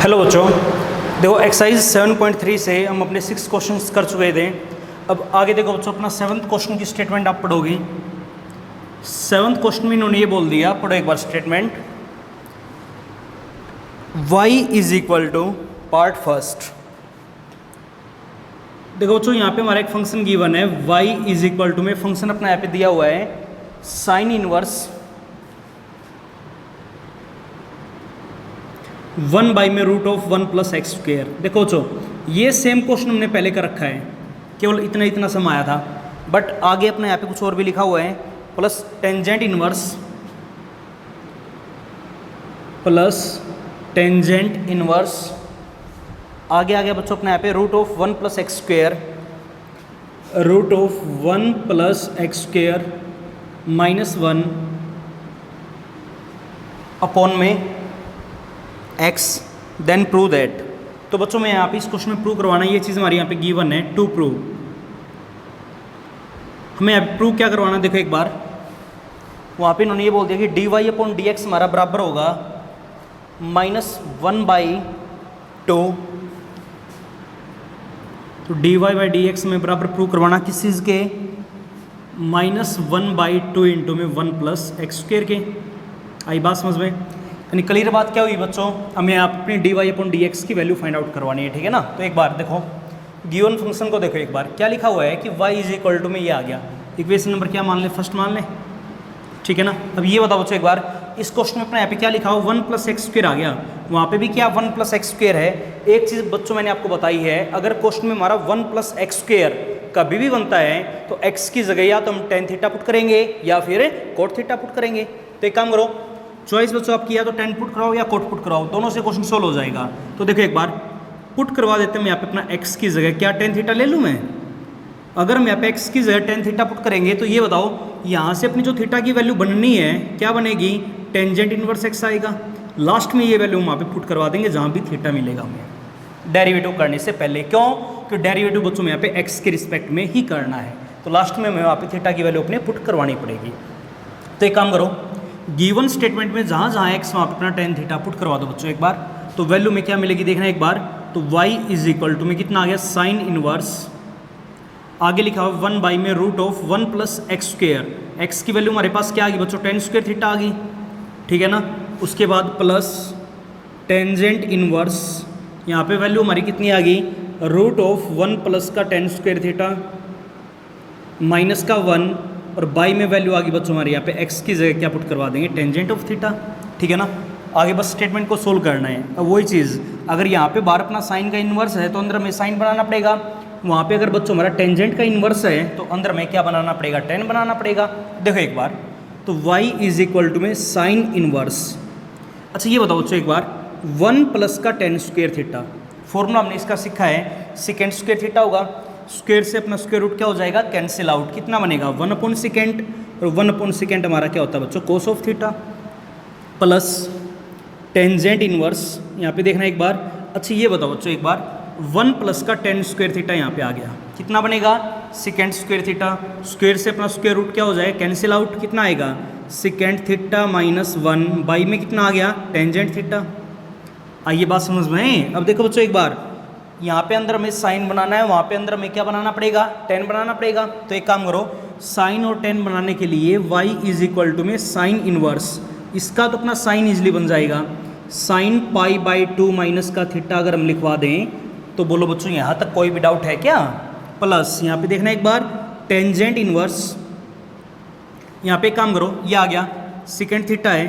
Hello बच्चों, देखो exercise 7.3 से हम अपने 6 क्वेश्चंस कर चुके थे। अब आगे देखो बच्चों, अपना 7th क्वेश्चन की स्टेटमेंट आप पढ़ोगी। 7th क्वेश्चन में इन्होंने ये बोल दिया, पढ़ो एक बार statement. y is equal to part first. देखो बच्चों, यहाँ पे हमारा एक फंक्शन गिवन है, y इज इक्वल टू में फंक्शन अपना यहाँ पे दिया हुआ है साइन इनवर्स 1 बाई में root of 1 plus x square. देखो बच्चों, ये सेम क्वेश्चन हमने पहले कर रखा है, केवल इतना इतना सम आया था, बट आगे अपने यहाँ पे कुछ और भी लिखा हुआ है, प्लस टेंजेंट इनवर्स आगे आ गया बच्चों अपने यहाँ पे root of 1 plus x square, root of 1 plus x square minus 1 upon में x, देन प्रूव दैट। तो बच्चों मैं यहाँ पे इस क्वेश्चन में प्रूव करवाना है, ये चीज़ हमारी यहाँ पे गिवन है टू प्रूव। हमें यहाँ पे प्रूव क्या करवाना, देखो एक बार वहाँ पे इन्होंने ये बोल दिया कि dy अपॉन dx हमारा बराबर होगा -1/2। तो dy बाई dx में बराबर प्रूव करवाना किस चीज़ के, -1/2 इंटू में 1 प्लस एक्स स्क्वेयर के। आई बात समझ में? यानी क्लियर बात क्या हुई बच्चों, हमें आप अपनी dy अपॉन dx की वैल्यू फाइंड आउट करवानी है, ठीक है ना। तो एक बार देखो गिवन फंक्शन को देखो, एक बार क्या लिखा हुआ है कि y इज इक्वल टू में ये आ गया, इक्वेशन नंबर क्या मान ले, फर्स्ट मान ले, ठीक है ना। अब ये बताओ बच्चों एक बार, इस क्वेश्चन में अपने यहाँ पे क्या लिखा हो, 1 प्लस एक्स स्क्वेयर आ गया, वहाँ पे भी क्या 1 प्लस एक्स स्क्वेयर है। एक चीज़ बच्चों मैंने आपको बताई है, अगर क्वेश्चन में हमारा 1 प्लस एक्स स्क्वेयर कभी भी बनता है तो x की जगह या तो हम टेन थीटा पुट करेंगे या फिर कोट थीटा पुट करेंगे। तो एक काम करो, चॉइस बच्चों आप किया तो टेन पुट कराओ या कोट पुट कराओ, दोनों से क्वेश्चन सोल्व हो जाएगा। तो देखो एक बार पुट करवा देते हैं, मैं यहाँ पे अपना x की जगह क्या टेन थीटा ले लूँ मैं। अगर हम यहाँ पे x की जगह टेन थीटा पुट करेंगे तो ये बताओ यहाँ से अपनी जो थीटा की वैल्यू बननी है क्या बनेगी, टेंजेंट इनवर्स x आएगा। लास्ट में ये वैल्यू हम वहाँ पे पुट करवा देंगे जहाँ भी थीटा मिलेगा हमें, डेरिवेटिव करने से पहले। क्यों? कि डेरिवेटिव बच्चों में यहाँ पे x के रिस्पेक्ट में ही करना है, तो लास्ट में हमें वहाँ पे थीटा की वैल्यू अपने पुट करवानी पड़ेगी। तो एक काम करो, गिवन स्टेटमेंट में जहाँ जहाँ x वहाँ पे अपना टेन थीटा पुट करवा दो बच्चों एक बार, तो वैल्यू में क्या मिलेगी देखना एक बार। तो y इज इक्वल टू में कितना आ गया, साइन इनवर्स, आगे लिखा हुआ 1 बाई में root of 1 plus x square. X की वैल्यू हमारे पास क्या आ गई बच्चों, टेन स्क्वेयर थीटा आ गई, ठीक है ना। उसके बाद प्लस टेंजेंट इनवर्स, यहाँ पे वैल्यू हमारी कितनी आ गई, रूट ऑफ 1 प्लस का टेन स्क्वेयर थीटा माइनस का 1, और बाई में वैल्यू आ गई बच्चों हमारे यहाँ पे x की जगह क्या पुट करवा देंगे, टेंजेंट ऑफ थीटा, ठीक है ना। आगे बस स्टेटमेंट को सोल्व करना है। अब वही चीज़, अगर यहाँ पे बाहर अपना साइन का इन्वर्स है तो अंदर में साइन बनाना पड़ेगा, वहाँ पे अगर बच्चों हमारा टेंजेंट का इन्वर्स है तो अंदर में क्या बनाना पड़ेगा, टेन बनाना पड़ेगा। देखो एक बार, तो y इज इक्वल टू में साइन इनवर्स। अच्छा ये बताओ बच्चों एक बार, 1 प्लस का टेन स्क्वेयर थीटा, फॉर्मूला हमने इसका सीखा है, सेकेंड स्क्वेयर थीटा होगा, स्क्वेयर से अपना स्क्वेयर रूट क्या हो जाएगा, कैंसिल आउट, कितना बनेगा 1 अपॉन सेकेंड, और 1 अपॉन सेकेंड हमारा क्या होता है बच्चों, cos of theta, plus tangent inverse, यहाँ पे देखना एक बार। अच्छा ये बताओ बच्चों एक बार, 1 प्लस का टेन स्क्वेयर थीटा यहाँ पे आ गया, कितना बनेगा, सेकेंड स्क्वेयर थीटा, स्क्वेयर से अपना स्क्वेयर रूट क्या हो जाएगा, कैंसिल आउट, कितना आएगा, सेकेंड थीटा माइनस 1, बाई में कितना आ गया, टेंजेंट थीटा। आइए बात समझ में। अब देखो बच्चों एक बार, यहाँ पे अंदर हमें साइन बनाना है, वहाँ पे अंदर हमें क्या बनाना पड़ेगा, टेन बनाना पड़ेगा। तो एक काम करो, साइन और टेन बनाने के लिए y इज इक्वल टू में साइन इनवर्स, इसका तो अपना साइन इजली बन जाएगा, साइन पाई बाई 2 माइनस का थीटा अगर हम लिखवा दें तो बोलो बच्चों यहाँ तक कोई भी डाउट है क्या। प्लस यहाँ पे देखना एक बार, टेंजेंट इनवर्स, यहाँ पे एक काम करो, ये आ गया सेकेंड थीटा है,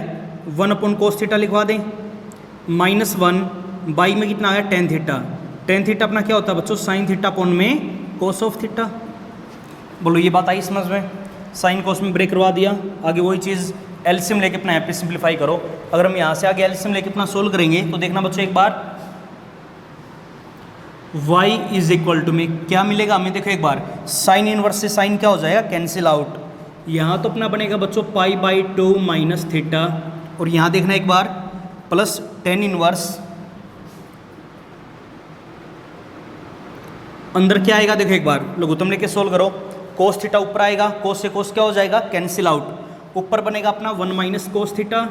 1 अपॉन कोस थीटा लिखवा दें, माइनस 1, बाई में कितना आ गया, टेन थीटा, टेन थीटा अपना क्या होता है बच्चों, साइन थीटा अपॉन में कोस ऑफ थीटा। बोलो ये बात आई समझ में, साइन कोस में ब्रेक करवा दिया। आगे वही चीज़ एलसीएम लेके अपना यहाँ पे सिंप्लीफाई करो। अगर हम यहाँ से आगे एलसीएम लेके अपना सोल्व करेंगे तो देखना बच्चों एक बार, y इज इक्वल टू में क्या मिलेगा हमें, देखो एक बार, साइन इनवर्स से साइन क्या हो जाएगा, कैंसिल आउट, यहाँ तो अपना बनेगा बच्चों पाई बाई 2 माइनस थीटा, और यहाँ देखना एक बार प्लस टेन इनवर्स, अंदर क्या आएगा, देखो एक बार लघुत्तम लेके सोल्व करो, कोस थीटा ऊपर आएगा, कोस से कोस क्या हो जाएगा, कैंसिल आउट, ऊपर बनेगा अपना 1 माइनस कोस थीटा,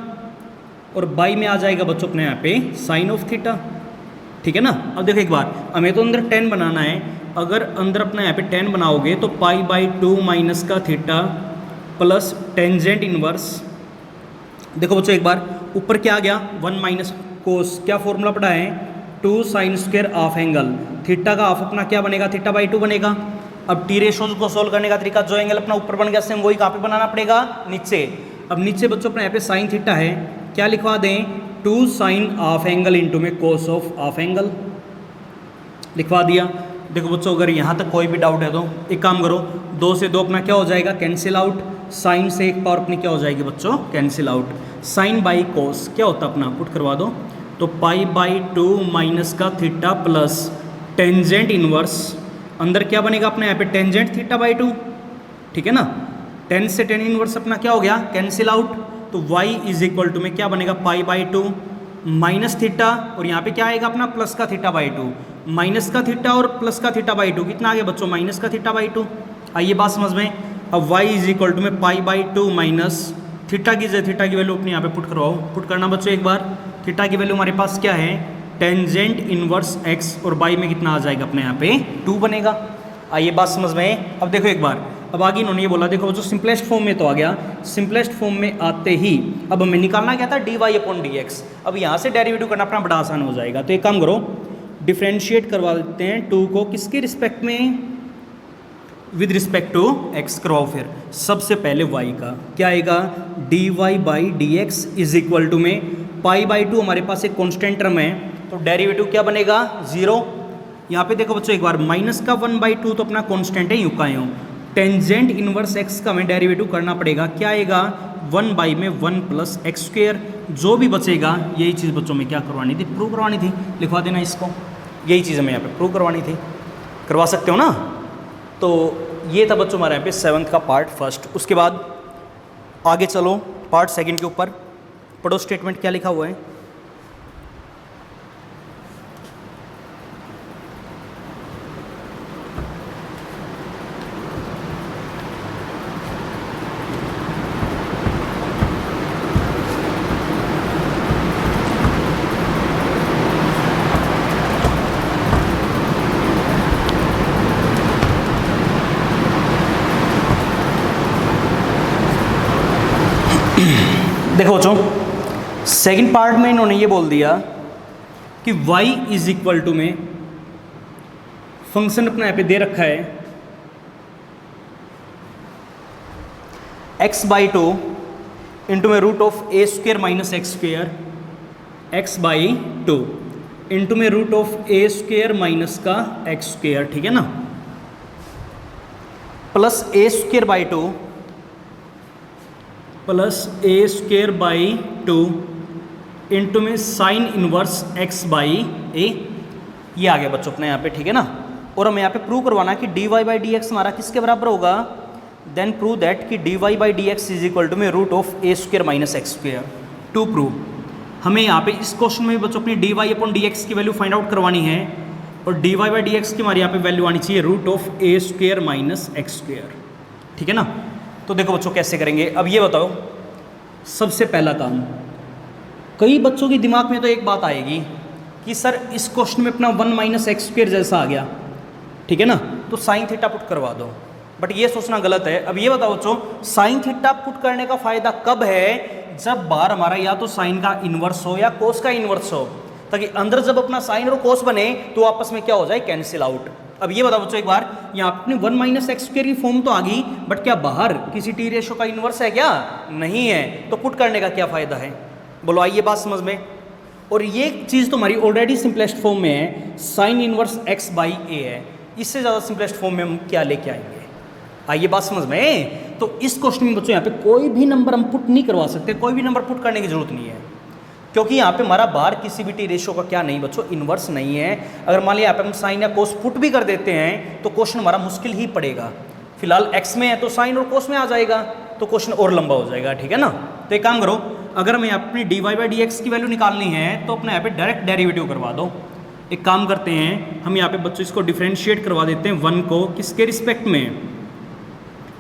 और बाई में आ जाएगा बच्चों अपने यहाँ पे साइन ऑफ थीटा। ठीक है ना। अब देखो एक बार, हमें तो अंदर 10 बनाना है। अगर अंदर अपना यहाँ पे 10 बनाओगे तो पाई बाई 2 माइनस का थीटा प्लस टेंजेंट इनवर्स, देखो बच्चों एक बार ऊपर क्या आ गया 1 माइनस कोस, क्या फॉर्मूला पढ़ा है 2 sine square of angle, theta का ऑफ अपना क्या बनेगा थीटा बाई 2 बनेगा। अब टी रेशोज को सोल्व करने का तरीका, जो एंगल अपना ऊपर बन गया सेम वही कहाँ पे बनाना पड़ेगा नीचे। अब नीचे बच्चों अपने यहाँ पे साइन थीटा है, क्या लिखवा दें 2 साइन ऑफ एंगल इंटू में कोस ऑफ एंगल लिखवा दिया। देखो बच्चों अगर यहाँ तक कोई भी डाउट है तो एक काम करो, 2 से 2 अपना क्या हो जाएगा कैंसिल आउट, साइन से एक पावर अपनी क्या हो जाएगी बच्चों cancel out, sine by cos क्या होता अपना पुट करवा दो, तो पाई बाई 2 माइनस का थीटा प्लस टेंजेंट इनवर्स, अंदर क्या बनेगा अपने यहाँ पे टेंजेंट थीटा बाई 2, ठीक है ना। 10 से 10 इनवर्स अपना क्या हो गया कैंसिल आउट, तो y इज इक्वल टू में क्या बनेगा पाई बाई 2 माइनस थीटा, और यहाँ पे क्या आएगा अपना प्लस का थीटा बाई 2, माइनस का थीटा और प्लस का थीटा बाई 2 कितना आ गया बच्चों माइनस का थीटा बाई 2। आइए बात समझ में, अब y इज इक्वल टू में पाई बाई 2 माइनस थीटा की थीटा की वैल्यू अपने यहाँ पे पुट करवाओ, पुट करना बच्चों एक बार, थीटा की वैल्यू हमारे पास क्या है टेंजेंट इनवर्स x, और y में कितना आ जाएगा अपने यहाँ पे 2 बनेगा। आइए बात समझ में, अब देखो एक बार, अब आगे इन्होंने ये बोला, देखो जो सिंपलेस्ट फॉर्म में तो आ गया, सिंपलेस्ट फॉर्म में आते ही अब हमें निकालना क्या था dy अपॉन dx, अब यहाँ से डेरिवेटिव करना अपना बड़ा आसान हो जाएगा। तो एक काम करो डिफ्रेंशिएट करवा देते हैं 2 को किसके रिस्पेक्ट में, विद रिस्पेक्ट टू x करवाओ। फिर सबसे पहले y का क्या आएगा dy by D x is equal to में पाई बाई 2 हमारे पास एक कॉन्स्टेंट टर्म है, तो डेरिवेटिव क्या बनेगा 0। यहाँ पे देखो बच्चों एक बार माइनस का 1/2 तो अपना कॉन्स्टेंट है यूं का यूं, टेंजेंट इनवर्स x का हमें डेरिवेटिव करना पड़ेगा, क्या आएगा 1 बाई में 1 प्लस एक्स स्क्वेयर, जो भी बचेगा यही चीज़ बच्चों में क्या करवानी थी प्रूव करवानी थी, लिखवा देना इसको, यही चीज़ हमें यहाँ पे प्रूव करवानी थी, करवा सकते हो ना। तो ये था बच्चों हमारे यहाँ पे 7th का पार्ट फर्स्ट। उसके बाद आगे चलो पार्ट सेकंड के ऊपर, पढ़ो स्टेटमेंट क्या लिखा हुआ है। देखो बच्चों सेकंड पार्ट में इन्होंने ये बोल दिया कि y इज इक्वल टू में फंक्शन अपना यहाँ पे दे रखा है x बाई 2 इंटू में root of A square minus x square, x by 2 into में root of A square minus का एक्स स्क्वेयर, ठीक है ना, plus a square by 2 plus a square by 2 into में sine inverse x by a, ये आ गया बच्चों अपने यहाँ पे, ठीक है ना। और हमें यहाँ पे प्रूव करवाना कि dy बाई डी एक्स हमारा किसके बराबर होगा, देन प्रूव दैट कि dy by D x is equal to में root of A square minus x square. To prove हमें यहाँ पे इस क्वेश्चन में बच्चों अपनी dy अपॉन डी एक्स की वैल्यू फाइंड आउट करवानी है, और dy बाई डी एक्स की हमारे यहाँ पे वैल्यू आनी चाहिए root of A square minus x square, ठीक है ना। तो देखो बच्चों कैसे करेंगे, अब ये बताओ सबसे पहला काम, कई बच्चों के दिमाग में तो एक बात आएगी कि सर इस क्वेश्चन में अपना 1 माइनस एक्स स्क्वेयर जैसा आ गया, ठीक है ना, तो साइन थीटा पुट करवा दो, बट ये सोचना गलत है। अब ये बताओ बच्चों साइन थीटा पुट करने का फायदा कब है, जब बार हमारा या तो साइन का इन्वर्स हो या कोस का इन्वर्स हो, ताकि अंदर जब अपना साइन और कोस बने तो आपस में क्या हो जाए कैंसिल आउट। अब ये बताओ बच्चों एक बार, यहाँ अपने 1 माइनस एक्स स्क्वेयर की फॉर्म तो आ गई, बट क्या बाहर किसी टी रेशो का इन्वर्स है क्या, नहीं है, तो पुट करने का क्या फ़ायदा है, बोलो आइए बात समझ में। और ये चीज़ तो हमारी ऑलरेडी सिंपलेस्ट फॉर्म में है, साइन इनवर्स x बाई ए है, इससे ज़्यादा सिंपलेस्ट फॉर्म में हम क्या लेके आएंगे, आइए बात समझ में। तो इस क्वेश्चन में बच्चों यहाँ पे कोई भी नंबर हम पुट नहीं करवा सकते, कोई भी नंबर पुट करने की जरूरत नहीं है, क्योंकि यहाँ पे हमारा बाहर किसी भी टी रेशो का क्या नहीं बच्चों इन्वर्स नहीं है। अगर मान लिया यहाँ पे हम साइन या कोस पुट भी कर देते हैं तो क्वेश्चन हमारा मुश्किल ही पड़ेगा, फिलहाल x में है तो साइन और कोस में आ जाएगा, तो क्वेश्चन और लंबा हो जाएगा, ठीक है ना। तो एक काम करो, अगर हमें अपनी dy बाई डी एक्स की वैल्यू निकालनी है तो अपने यहाँ पे डायरेक्ट डेरिवेटिव करवा दो। एक काम करते हैं हम यहाँ पे बच्चों इसको डिफ्रेंशिएट करवा देते हैं 1 को किसके रिस्पेक्ट में,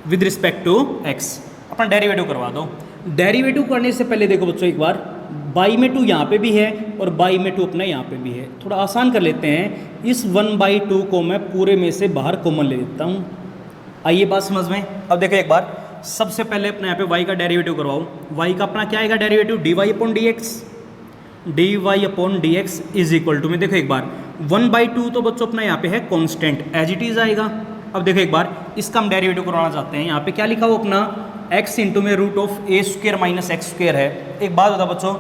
विद रिस्पेक्ट टू x, अपना डेरिवेटिव करवा दो। डेरिवेटिव करने से पहले देखो बच्चों एक बार बाई में 2 यहाँ पे भी है और बाई में 2 अपना यहाँ पे भी है। थोड़ा आसान कर लेते हैं, इस 1/2 को मैं पूरे में से बाहर कॉमन ले लेता हूँ। आइए बात समझ में। अब देखो एक बार, सबसे पहले अपने यहाँ पे y का डेरिवेटिव करवाओ। y का अपना क्या आएगा derivative, dy dx is equal to में देखो एक बार 1/2 तो बच्चों अपना यहाँ पे है कांस्टेंट, एज इट इज आएगा। अब देखो एक बार, इसका हम डेरिवेटिव करवाना चाहते हैं। यहाँ पे क्या लिखा हो अपना x इंटू में √(a² - x² है। एक बात बताओ बच्चों,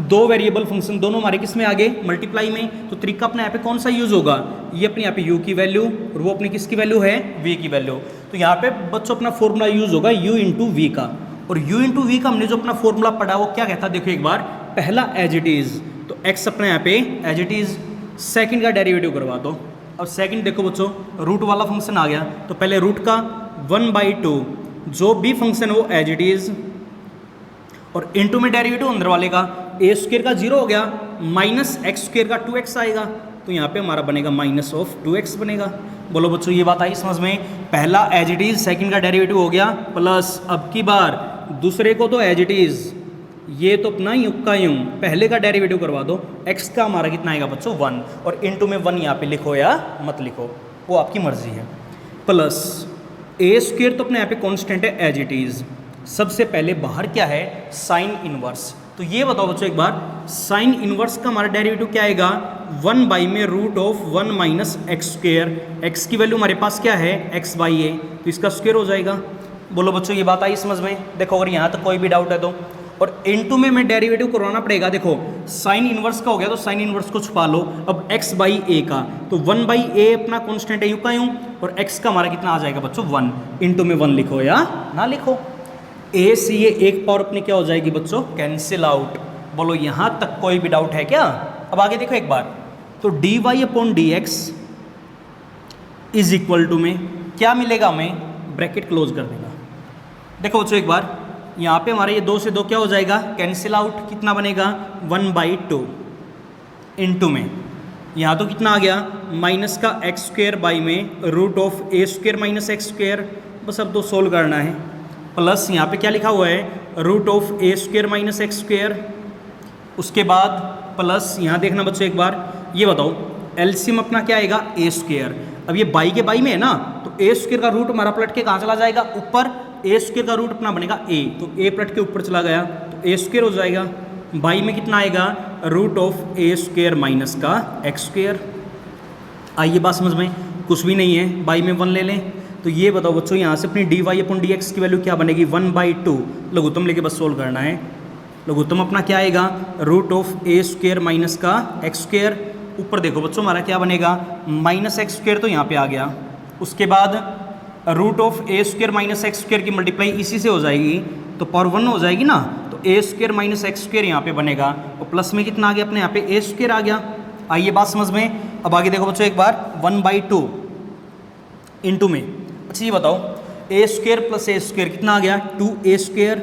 दो वेरिएबल फंक्शन दोनों हमारे किस में आ गए, मल्टीप्लाई में, तो तरीका अपने यहाँ पे कौन सा यूज होगा, ये अपने यहाँ पे u की वैल्यू और वो अपनी किसकी वैल्यू है, v की वैल्यू। तो यहाँ पे बच्चों अपना फॉर्मूला यूज होगा u इंटू वी का, और u इंटू वी का हमने जो अपना फॉर्मूला पढ़ा वो क्या कहता है, देखो एक बार, पहला एज इट इज, तो x अपने यहाँ पे एज इट इज, सेकंड का डेरिवेटिव करवा दो। अब सेकंड देखो बच्चों, रूट वाला फंक्शन आ गया, तो पहले रूट का 1/2 जो भी फंक्शन वो एज इट इज, और इनटू में डेरिवेटिव अंदर वाले का a² का 0 हो गया, माइनस x² का 2x आएगा, तो यहाँ पे हमारा बनेगा -2x बनेगा। बोलो बच्चों ये बात आई समझ में, पहला एज इट इज, सेकंड का डेरिवेटिव हो गया, प्लस अब की बार दूसरे को तो एज इट इज, ये तो अपना यूं का यूं, पहले का डेरिवेटिव करवा दो, x का हमारा कितना आएगा बच्चों 1, और इनटू में 1 यहाँ पे लिखो या मत लिखो, वो आपकी मर्जी है, प्लस a² तो अपने यहाँ पे कांस्टेंट है एज इट इज। सबसे पहले बाहर क्या है, साइन इनवर्स, तो ये बताओ बच्चों एक बार, साइन इनवर्स का हमारा डेरिवेटिव क्या आएगा, 1 में √(1 - x², x की वैल्यू हमारे पास क्या है x/a, तो इसका स्क्वायर हो जाएगा। बोलो बच्चों ये बात आई समझ में। देखो अगर यहाँ तक कोई भी डाउट है तो, और इनटू में मैं डेरिवेटिव करवाना पड़ेगा। देखो साइन इनवर्स का हो गया तो साइन इनवर्स को छुपा लो, अब x/a का, तो 1/a अपना कांस्टेंट है यूं का यूं, और x का हमारा कितना आ जाएगा बच्चों 1, इनटू में 1 लिखो या ना लिखो, a से ये एक पावर अपनी क्या हो जाएगी बच्चों, कैंसिल आउट। बोलो यहाँ तक कोई भी डाउट है क्या। अब आगे देखो एक बार, तो dy/dx इज इक्वल टू में क्या मिलेगा हमें, ब्रैकेट क्लोज कर देगा। देखो बच्चों एक बार, यहाँ पे हमारे ये 2 से 2 क्या हो जाएगा, कैंसिल आउट, कितना बनेगा 1/2, इनटू में यहाँ तो कितना आ गया, माइनस का x² बाई में √(a² - x², बस अब तो सोल्व करना है, प्लस यहाँ पे क्या लिखा हुआ है √(a² - x², उसके बाद प्लस यहाँ देखना बच्चों एक बार, ये बताओ एलसीएम अपना क्या आएगा a², अब ये बाई के बाई में है ना, तो a² का रूट हमारा पलट के कहाँ चला जाएगा, ऊपर, a² का रूट अपना बनेगा a, तो a पलट के ऊपर चला गया तो a² हो जाएगा, बाई में कितना आएगा √(a² - x²। आइए बात समझ में, कुछ भी नहीं है, बाई में 1 ले लें, तो ये बताओ बच्चों यहाँ से अपनी dy/dx की वैल्यू क्या बनेगी, 1/2, लघुत्तम लेके बस सोल्व करना है। लघुत्तम अपना क्या आएगा, √(a² - x², ऊपर देखो बच्चों हमारा क्या बनेगा, -x² तो यहाँ पे आ गया, उसके बाद √(a² - x² की मल्टीप्लाई इसी से हो जाएगी, तो पावर 1 हो जाएगी ना, तो a² - x² यहाँ पे बनेगा, और प्लस में कितना आ गया अपने यहाँ पे a² आ गया। आइए बात समझ में। अब आगे देखो बच्चों एक बार, 1/2 इनटू में, अच्छा ये बताओ a² + a² कितना आ गया 2a²,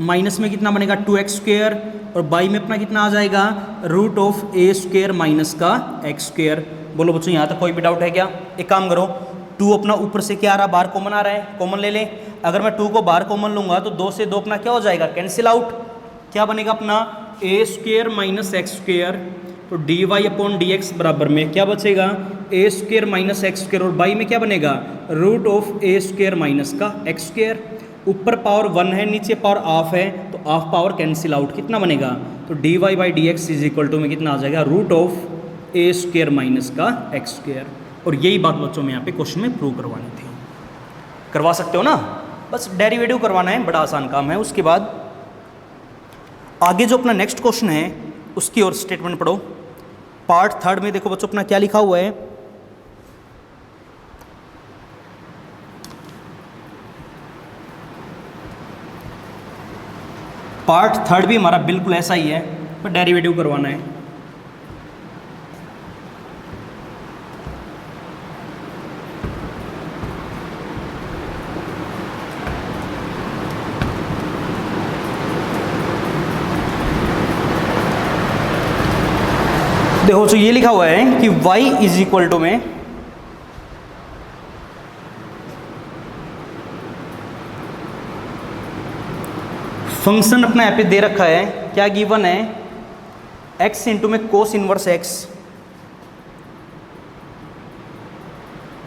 माइनस में कितना बनेगा 2x², और बाई में अपना कितना आ जाएगा √(a² - x²। बोलो बच्चों यहाँ तक कोई भी डाउट है क्या। एक काम करो, 2 अपना ऊपर से क्या आ रहा है, बाहर कॉमन आ रहा है, कॉमन ले लें। अगर मैं 2 को बाहर कॉमन लूँगा तो 2 से 2 अपना क्या हो जाएगा, कैंसिल आउट, क्या बनेगा अपना a² - x², तो dy/dx बराबर में क्या बचेगा a² - x², और बाई में क्या बनेगा √(a² - x²। ऊपर पावर 1 है, नीचे पावर हाफ है, तो हाफ पावर कैंसिल आउट, कितना बनेगा, तो dy/dx इज इक्वल टू में कितना आ जाएगा √(a² - x²। और यही बात बच्चों में यहाँ पे क्वेश्चन में प्रूव करवानी थी, करवा सकते हो ना, बस डेरिवेटिव करवाना है, बड़ा आसान काम है। उसके बाद आगे जो अपना नेक्स्ट क्वेश्चन है उसकी और स्टेटमेंट पढ़ो। पार्ट 3 में देखो बच्चों अपना क्या लिखा हुआ है, पार्ट 3 भी हमारा बिल्कुल ऐसा ही है, पर डेरिवेटिव करवाना है। देखो तो ये लिखा हुआ है कि y इज इक्वल टू में फंक्शन अपना यहाँ पे दे रखा है, क्या गिवन है एक्स इंटू में कोस इनवर्स एक्स,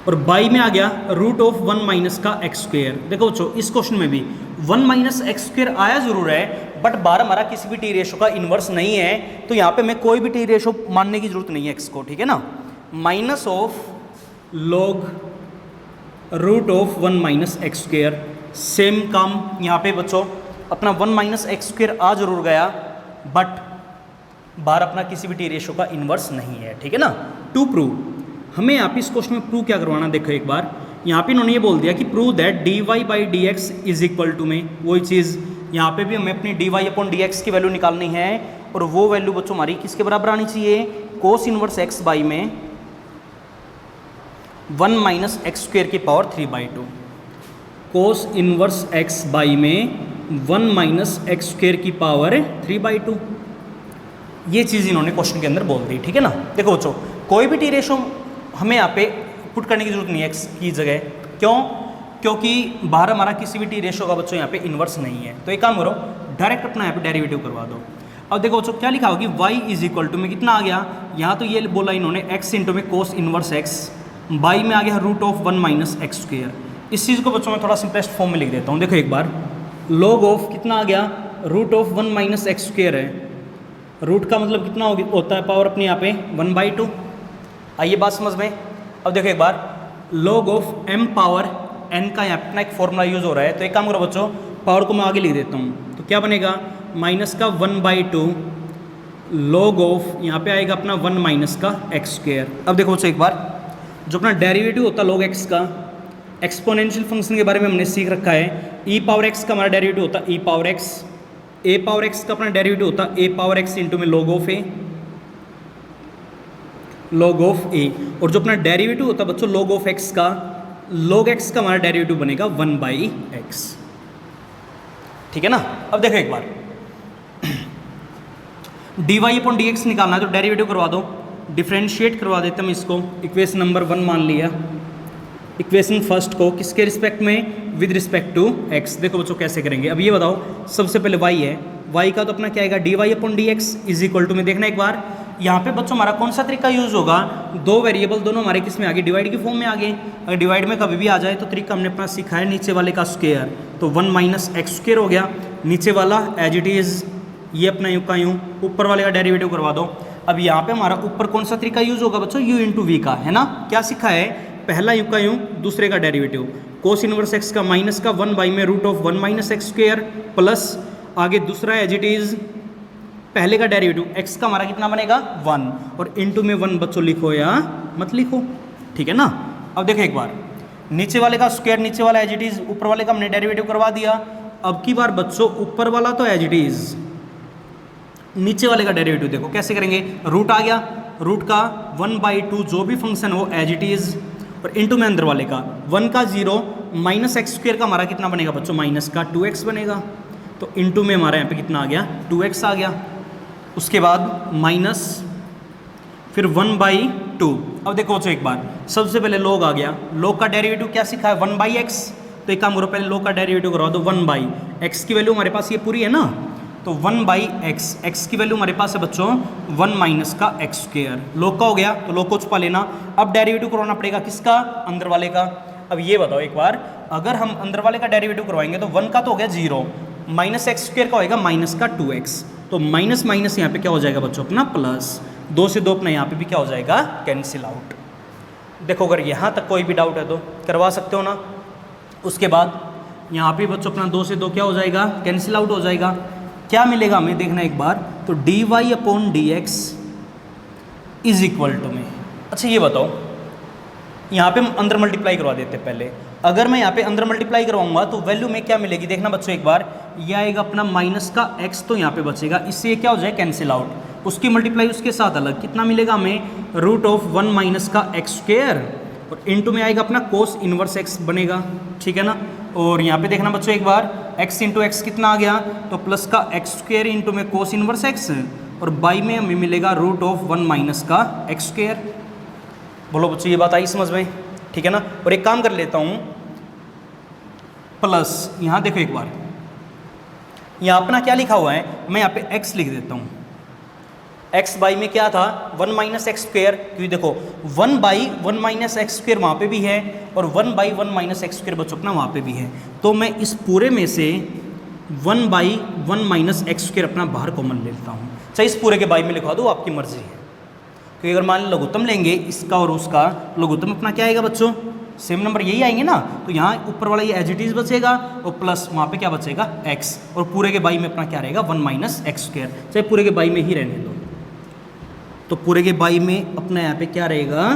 और बाई में आ गया रूट ऑफ 1 माइनस का एक्स स्क्वेयर। देखो बच्चों इस क्वेश्चन में भी 1 माइनस एक्स स्क्वेयर आया जरूर है, बट बार हमारा किसी भी टी रेशो का इन्वर्स नहीं है, तो यहाँ पे मैं कोई भी टी रेशो मानने की जरूरत नहीं है एक्स को, ठीक है ना। Minus of log root of 1 minus x square, same काम यहाँ पे बच्चों अपना 1 माइनस एक्स स्क्वेयर आ जरूर गया, बट बार अपना किसी भी टी रेशो का इन्वर्स नहीं है, ठीक है ना। टू प्रूव, हमें यहाँ पे इस क्वेश्चन में प्रूव क्या करवाना, देखो एक बार यहाँ पे इन्होंने ये बोल दिया कि prove that D Y by D x is equal to में, वही चीज़ यहाँ पे भी हमें अपनी D Y upon D x की वैल्यू निकालनी है, और वो वैल्यू बच्चों हमारी किसके बराबर आनी चाहिए, कोस इनवर्स एक्स बाई में 1 माइनस एक्स स्क्वेयर की power 3/2, cos inverse x by में 1 माइनस एक्स स्क्वेयर की पावर 3/2। ये चीज़ इन्होंने क्वेश्चन के अंदर बोल दी, ठीक है ना। देखो बच्चों कोई भी टी रेशो हमें यहाँ पे पुट करने की जरूरत नहीं है एक्स की जगह, क्यों, क्योंकि बाहर हमारा किसी भी टी रेशो का बच्चों यहाँ पे इन्वर्स नहीं है। तो एक काम करो डायरेक्ट अपना यहाँ पे डेरिवेटिव करवा दो। अब देखो बच्चों क्या लिखा होगी, y इज इक्वल टू में कितना आ गया, यहाँ तो ये बोला इन्होंने x इंटू में कोस इनवर्स x, बाई में आ गया root of 1 minus x square. इस चीज़ को बच्चों मैं थोड़ा सिंपलेस्ट फॉर्म में लिख देता हूँ। देखो एक बार log ऑफ कितना आ गया, root of 1 minus x square है, रूट का मतलब कितना होता है पावर अपने यहाँ पे 1/2। आइए बात समझ में। अब देखो एक बार log of m power n का यहाँ अपना एक फॉर्मूला यूज़ हो रहा है, तो एक काम करो बच्चों पावर को मैं आगे लिख देता हूँ, तो क्या बनेगा माइनस का 1/2 log ऑफ यहाँ पे आएगा अपना 1 माइनस का एक्स स्क्वेयर। अब देखो बच्चों एक बार जो अपना डेरिवेटिव होता है log x का, एक्सपोनेंशियल फंक्शन के बारे में हमने सीख रखा है, e पावर x का हमारा डेरिवेटिव होता है e power x, a power x का अपना डेरिवेटिव होता है a पावर x इंटू में log of a, log of a, और जो अपना डेरिवेटिव होता है बच्चों log ऑफ x का, log x का हमारा डेरिवेटिव बनेगा 1/x, ठीक है ना। अब देखो एक बार dy अपॉन dx निकालना है तो डेरिवेटिव करवा दो, डिफ्रेंशिएट करवा देते हम इसको, इक्वेशन नंबर 1 मान लिया, इक्वेशन फर्स्ट को किसके रिस्पेक्ट में, विद रिस्पेक्ट टू x। देखो बच्चों कैसे करेंगे, अब ये बताओ सबसे पहले y है, y का तो अपना क्या आएगा dy upon dx is equal to में, देखना एक बार यहाँ पे बच्चों हमारा कौन सा तरीका यूज़ होगा, दो वेरिएबल दोनों हमारे किस में आ गए, डिवाइड की फॉर्म में आ गए। अगर डिवाइड में कभी भी आ जाए तो तरीका हमने अपना सीखा है नीचे वाले का स्क्वायर, तो 1 माइनस एक्स स्क्वायर हो गया, नीचे वाला एज इट इज़ ये अपना यूँ का यूँ, ऊपर वाले का डेरिवेटिव करवा दो। अब यहाँ पे हमारा ऊपर कौन सा तरीका यूज़ होगा बच्चों, u इंटू वी का, है ना। क्या सीखा है, पहला यूँ का यूँ, दूसरे का डेरिवेटिव, कोस इनवर्स एक्स का माइनस का 1 बाई में root of 1 minus x square, plus आगे दूसरा एज इट इज़ पहले का डेरिवेटिव x का हमारा कितना बनेगा 1, और इंटू में 1 बच्चों लिखो या मत लिखो, ठीक है ना। अब देखो एक बार नीचे वाले का स्क्वायर, नीचे वाला एज इट इज़, ऊपर वाले का हमने डेरिवेटिव करवा दिया। अब की बार बच्चों ऊपर वाला तो एज इट इज़, नीचे वाले का डेरिवेटिव देखो कैसे करेंगे, रूट आ गया, रूट का 1/2 जो भी फंक्शन हो एज इट इज़, और इंटू में अंदर वाले का 1 का 0 माइनस एक्स स्क्वायर का हमारा कितना बनेगा बच्चों, माइनस का 2x बनेगा, तो इंटू में हमारे यहाँ पे कितना आ गया 2x आ गया, उसके बाद माइनस फिर 1/2। अब देखो बच्चों एक बार सबसे पहले log आ गया, log का डेरिवेटिव क्या सीखा है 1/x, तो एक काम करो पहले log का डेरिवेटिव करवा दो, 1/x की वैल्यू हमारे पास ये पूरी है ना, तो 1/x, x की वैल्यू हमारे पास है बच्चों 1 माइनस का एक्स स्क्वायर, log का हो गया तो log को छुपा लेना। अब डेरिवेटिव करवाना पड़ेगा किसका, अंदर वाले का। अब ये बताओ एक बार अगर हम अंदर वाले का डेरिवेटिव करवाएंगे तो 1 का तो हो गया 0, माइनस एक्स स्क्वायर का होएगा माइनस का 2x, तो माइनस माइनस यहाँ पे क्या हो जाएगा बच्चों अपना प्लस, 2 से 2 अपना यहाँ पे भी क्या हो जाएगा कैंसिल आउट। देखो अगर यहाँ तक कोई भी डाउट है तो करवा सकते हो ना। उसके बाद यहाँ पे बच्चों अपना 2 से 2 क्या हो जाएगा कैंसिल आउट हो जाएगा, क्या मिलेगा हमें देखना एक बार, तो dy upon dx is equal to में। अच्छा ये बताओ यहाँ पे हम अंदर मल्टीप्लाई करवा देते हैं पहले, अगर मैं यहाँ पे अंदर मल्टीप्लाई करवाऊंगा तो वैल्यू में क्या मिलेगी, देखना बच्चों एक बार, ये आएगा अपना माइनस का x, तो यहाँ पे बचेगा, इससे क्या हो जाए कैंसिल आउट, उसकी मल्टीप्लाई उसके साथ अलग, कितना मिलेगा हमें रूट ऑफ 1 माइनस का एक्स स्क्वायर, और इंटू में आएगा अपना कोस इनवर्स x बनेगा, ठीक है ना। और यहाँ पे देखना बच्चों एक बार x इंटू एक्स कितना आ गया, तो प्लस का एक्स स्क्वायर इंटू में कोस इनवर्स x, और बाई में हमें मिलेगा रूट ऑफ 1 माइनस का एक्स स्क्वायर। बोलो बच्चों ये बात आई समझ में, ठीक है ना। और एक काम कर लेता हूँ प्लस, यहाँ देखो एक बार यहाँ अपना क्या लिखा हुआ है, मैं यहाँ पे x लिख देता हूँ, एक्स बाई में क्या था 1 माइनस एक्स स्क्वेयर, क्योंकि देखो 1 बाई 1 माइनस एक्स स्क्वेयर वहाँ पे भी है और 1 बाई 1 माइनस एक्स स्क्वेयर बच्चों अपना वहाँ पे भी है। तो मैं इस पूरे में से 1 बाई 1 माइनस एक्स स्क्वेयर अपना बाहर कॉमन ले लेता हूँ। चाहे इस पूरे के बाई में लिखवा दो, आपकी मर्जी है। क्योंकि अगर मान लो लघुत्तम लेंगे इसका और उसका, लघुत्तम अपना क्या आएगा बच्चों, सेम नंबर यही आएंगे ना। तो यहाँ ऊपर वाला ये एज इट इज बचेगा और प्लस वहाँ पे क्या बचेगा एक्स, और पूरे के बाई में अपना क्या रहेगा 1 माइनस एक्स स्क्वेयर। चाहे पूरे के बाई में ही रहने दो, तो पूरे के बाई में अपना यहाँ पे क्या रहेगा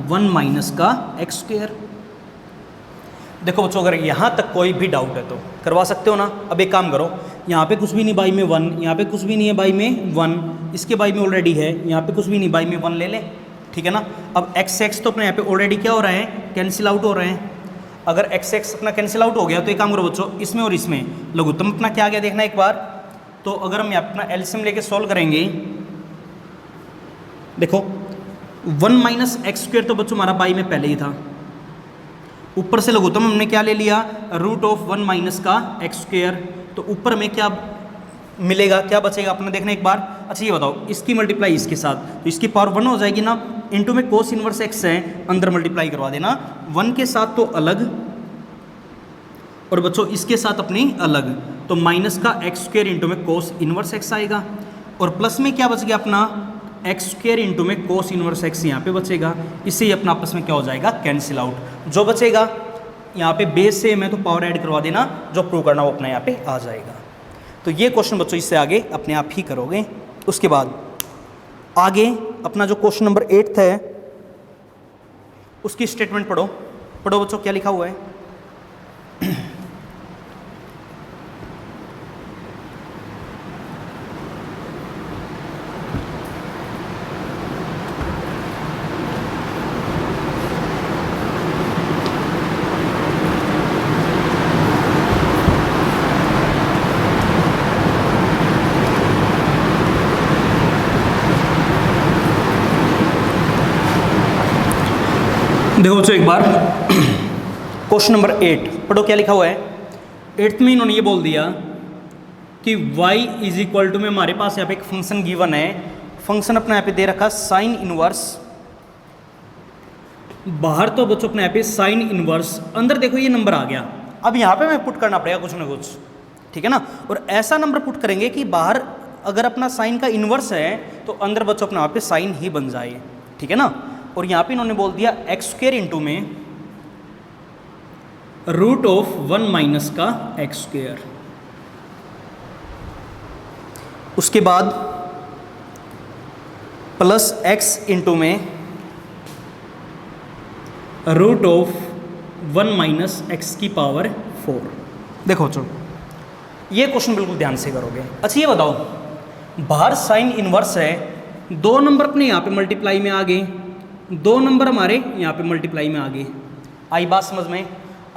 1 माइनस का एक्स स्क्वेयर। देखो बच्चों अगर यहाँ तक कोई भी डाउट है तो करवा सकते हो ना। अब एक काम करो, यहाँ पे कुछ भी नहीं बाई में 1, यहाँ पे कुछ भी नहीं है बाई में 1, इसके बाई में ऑलरेडी है, यहाँ पे कुछ भी नहीं बाई में 1 ले ले, ठीक है ना। अब एक्स एक्स तो अपने यहाँ पे ऑलरेडी क्या हो रहा है, कैंसिल आउट हो रहे हैं। अगर एक्स एक्स अपना कैंसिल आउट हो गया तो एक काम करो बच्चों, इसमें और इसमें लघुत्तम अपना क्या आ गया देखना एक बार। तो अगर हम यहाँ पे अपना एलसीएम लेके सॉल्व करेंगे, देखो 1 माइनस एक्स स्क्वेयर तो बच्चों हमारा बाई में पहले ही था, ऊपर से लघुत्तम हमने क्या ले लिया रूट ऑफ 1 माइनस का एक्स स्क्वेयर। तो ऊपर में क्या मिलेगा, क्या बचेगा अपना देखना एक बार। अच्छा ये बताओ, इसकी मल्टीप्लाई इसके साथ, तो इसकी पावर 1 हो जाएगी ना, इनटू में कोस इनवर्स एक्स है, अंदर मल्टीप्लाई करवा देना 1 के साथ तो अलग और बच्चों इसके साथ अपनी अलग, तो माइनस का एक्स स्क्वेयर इंटू में कोस इनवर्स एक्स आएगा, और प्लस में क्या बच गया अपना एक्स स्क्वेयर इंटू में कोस इनवर्स एक्स यहाँ पे बचेगा। इससे ही अपना आपस में क्या हो जाएगा कैंसिल आउट। जो बचेगा यहाँ पे बेस से मैं तो पावर ऐड करवा देना, जो प्रूव करना वो अपना यहाँ पे आ जाएगा। तो ये क्वेश्चन बच्चों इससे आगे अपने आप ही करोगे। उसके बाद आगे अपना जो क्वेश्चन नंबर 8 है उसकी स्टेटमेंट पढ़ो। पढ़ो बच्चों क्या लिखा हुआ है। देखो बच्चों एक बार क्वेश्चन नंबर 8 पढ़ो क्या लिखा हुआ है। 8th में इन्होंने ये बोल दिया कि y इज इक्वल टू में हमारे पास यहाँ पे एक फंक्शन गिवन है, फंक्शन अपना यहाँ पे दे रखा साइन इनवर्स, बाहर तो बच्चों अपने यहाँ पे साइन इनवर्स, अंदर देखो ये नंबर आ गया। अब यहाँ पे मैं पुट करना पड़ेगा कुछ ना कुछ, ठीक है ना। और ऐसा नंबर पुट करेंगे कि बाहर अगर अपना साइन का इनवर्स है तो अंदर बच्चों अपना यहाँ पे साइन ही बन जाए, ठीक है ना। और यहाँ पे इन्होंने बोल दिया एक्स स्क्वेयर इंटू में रूट ऑफ 1 माइनस का एक्स स्क्वेयर, उसके बाद प्लस एक्स इंटू में रूट ऑफ 1 माइनस एक्स की पावर 4। देखो बच्चों ये क्वेश्चन बिल्कुल ध्यान से करोगे। अच्छा ये बताओ, बाहर साइन इनवर्स है, 2 नंबर अपने यहाँ पे मल्टीप्लाई में आ गए, 2 नंबर हमारे यहाँ पे मल्टीप्लाई में आ गए। आई बात समझ में।